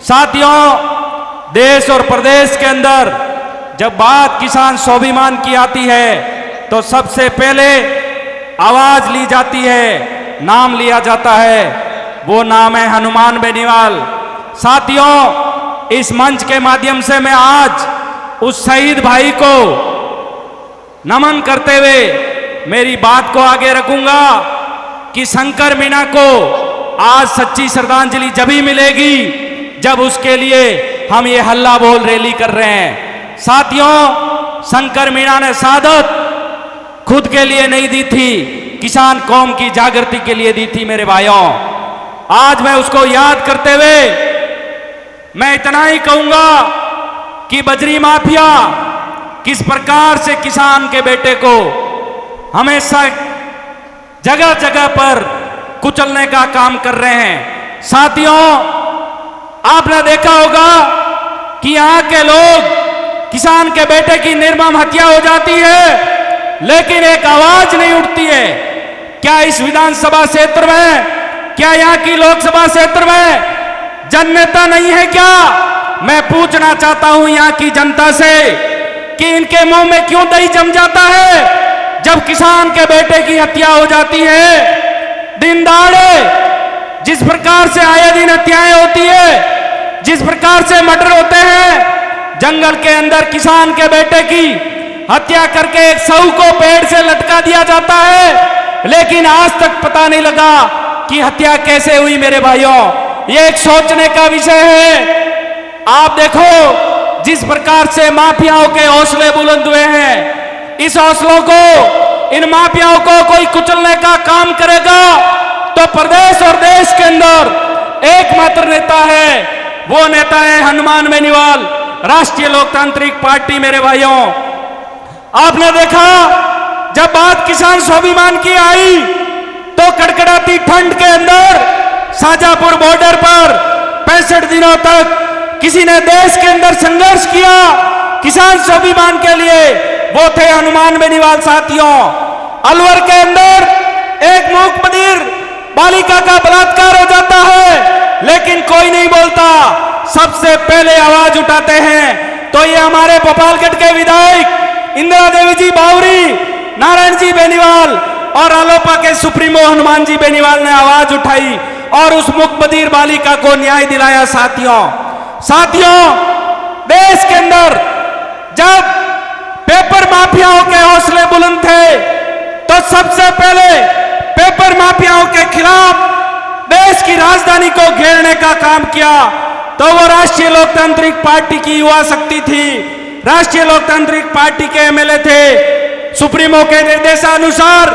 साथियों, देश और प्रदेश के अंदर जब बात किसान स्वाभिमान की आती है तो सबसे पहले आवाज ली जाती है, नाम लिया जाता है। वो नाम है हनुमान बेनीवाल। साथियों, इस मंच के माध्यम से मैं आज उस शहीद भाई को नमन करते हुए मेरी बात को आगे रखूंगा कि शंकर मीणा को आज सच्ची श्रद्धांजलि जभी मिलेगी जब उसके लिए हम ये हल्ला बोल रैली कर रहे हैं। साथियों, शंकर मीणा ने शहादत खुद के लिए नहीं दी थी, किसान कौम की जागृति के लिए दी थी। मेरे भाइयों, आज मैं उसको याद करते हुए मैं इतना ही कहूंगा कि बजरी माफिया किस प्रकार से किसान के बेटे को हमेशा जगह जगह पर कुचलने का काम कर रहे हैं। साथियों, आपने देखा होगा कि यहां के लोग किसान के बेटे की निर्मम हत्या हो जाती है लेकिन एक आवाज नहीं उठती है। क्या इस विधानसभा क्षेत्र में, क्या यहां की लोकसभा क्षेत्र में जननेता नहीं है क्या? मैं पूछना चाहता हूं यहां की जनता से कि इनके मुंह में क्यों दही जम जाता है जब किसान के बेटे की हत्या हो जाती है। दिन दहाड़े जिस प्रकार से आए दिन हत्याएं होती है, जिस प्रकार से मर्डर होते हैं, जंगल के अंदर किसान के बेटे की हत्या करके एक सऊ को पेड़ से लटका दिया जाता है लेकिन आज तक पता नहीं लगा कि हत्या कैसे हुई। मेरे भाइयों, ये एक सोचने का विषय है। आप देखो जिस प्रकार से माफियाओं के हौसले बुलंद हुए हैं, इस हौसलों को, इन माफियाओं को कोई कुचलने का काम करेगा तो प्रदेश और देश के अंदर एकमात्र नेता है, वो नेता है हनुमान बेनीवाल, राष्ट्रीय लोकतांत्रिक पार्टी। मेरे भाइयों, आपने देखा जब बात किसान स्वाभिमान की आई तो कड़कड़ाती ठंड के अंदर शाजापुर बॉर्डर पर 65 दिनों तक किसी ने देश के अंदर संघर्ष किया किसान स्वाभिमान के लिए, वो थे हनुमान बेनीवाल। साथियों, अलवर के अंदर एक मूक बधिर बालिका का बलात्कार हो जाता है लेकिन कोई नहीं बोलता, सबसे पहले आवाज उठाते हैं तो ये हमारे भोपालगढ़ के विधायक इंदिरा देवी जी बावरी, नारायण जी बेनीवाल और आलोपा के सुप्रीमो हनुमान जी बेनीवाल ने आवाज उठाई और उस मूक बधिर बालिका को न्याय दिलाया। साथियों, देश के अंदर जब पेपर माफियाओं के हौसले बुलंद थे तो सबसे पहले पेपर माफियाओं के खिलाफ देश की राजधानी को घेरने का काम किया तो वो राष्ट्रीय लोकतांत्रिक पार्टी की युवा शक्ति थी, राष्ट्रीय लोकतांत्रिक पार्टी के एमएलए थे। सुप्रीमो के निर्देशानुसार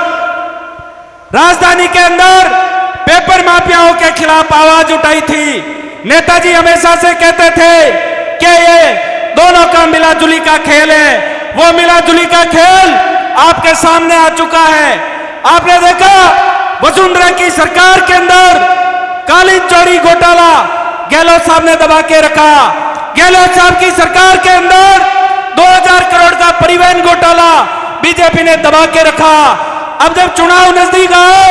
राजधानी के अंदर पेपर माफियाओं के खिलाफ आवाज उठाई थी। नेताजी हमेशा से कहते थे कि ये दोनों का मिलाजुली का खेल है, वो मिलाजुली का खेल आपके सामने आ चुका है। आपने देखा वसुंधरा की सरकार के अंदर कालीन चोरी घोटाला गहलोत साहब ने दबा के रखा। गहलोत साहब की सरकार के अंदर 2000 करोड़ का परिवहन घोटाला बीजेपी ने दबा के रखा। अब जब चुनाव नजदीक आए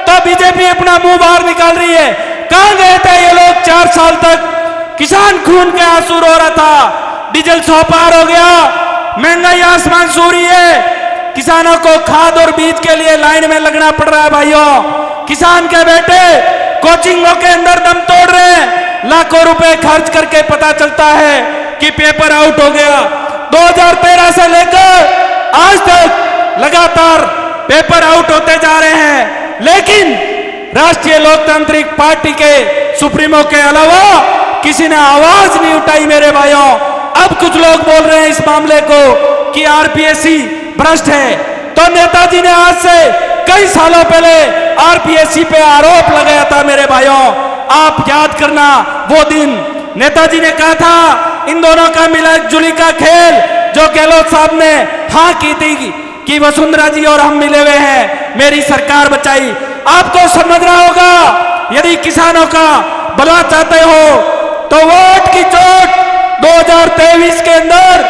तो बीजेपी अपना मुंह बाहर निकाल रही है। कहां गए थे ये लोग 4 साल तक? किसान खून के आंसू रो रहा था, डीजल 100 पार हो गया, महंगाई आसमान छू रही है, किसानों को खाद और बीज के लिए लाइन में लगना पड़ रहा है। भाइयों, किसान के बेटे कोचिंगों के अंदर दम तोड़ रहे हैं, लाखों रुपए खर्च करके पता चलता है कि पेपर आउट हो गया। 2013 से लेकर आज तक लगातार पेपर आउट होते जा रहे हैं लेकिन राष्ट्रीय लोकतांत्रिक पार्टी के सुप्रीमो के अलावा किसी ने आवाज नहीं उठाई। मेरे भाइयों, अब कुछ लोग बोल रहे हैं इस मामले को कि आरपीएससी भ्रष्ट है, तो नेताजी ने आज से कई सालों पहले आरपीएससी पे आरोप लगाया था। मेरे भाइयों, आप याद करना वो दिन नेताजी ने कहा था इन दोनों का मिलाजुली का खेल, जो गहलोत साहब ने हाँ की थी कि वसुंधरा जी और हम मिले हुए हैं, मेरी सरकार बचाई। आपको समझना होगा, यदि किसानों का भला चाहते हो तो वोट की चोट 2023 के अंदर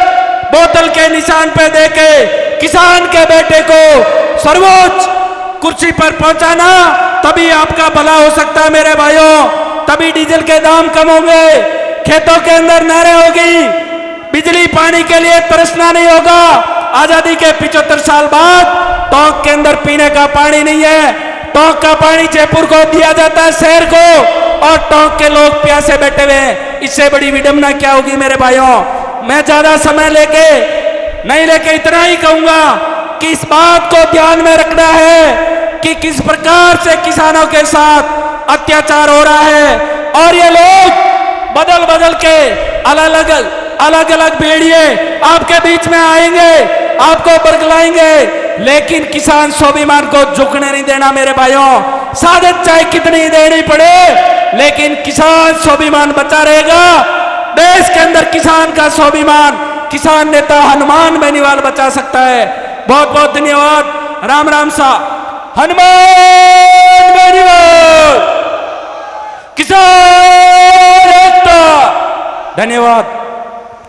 बोतल के निशान पे देके किसान के बेटे को सर्वोच्च कुर्सी पर पहुंचाना, तभी आपका भला हो सकता है। मेरे भाइयों, तभी डीजल के दाम कम होंगे, खेतों के अंदर नहरें होगी, बिजली पानी के लिए तरसना नहीं होगा। आजादी के 75 साल बाद टोंक के अंदर पीने का पानी नहीं है। टोंक का पानी जयपुर को दिया जाता है, शहर को, और टोंक के लोग प्यासे बैठे हुए हैं। इससे बड़ी विडंबना क्या होगी मेरे भाइयों। मैं ज्यादा समय लेके इतना ही कहूंगा कि इस बात को ध्यान में रखना है कि किस प्रकार से किसानों के साथ अत्याचार हो रहा है, और ये लोग बदल बदल के अलग अलग भेड़िए आपके बीच में आएंगे, आपको बरगलाएंगे, लेकिन किसान स्वाभिमान को झुकने नहीं देना मेरे भाइयों। साधन चाहे कितनी देनी पड़े, लेकिन किसान स्वाभिमान बचा रहेगा। देश के अंदर किसान का स्वाभिमान किसान नेता हनुमान बेनीवाल बचा सकता है। बहुत बहुत धन्यवाद। राम राम सा। हनुमान बेनीवाल, किसान एकता। धन्यवाद।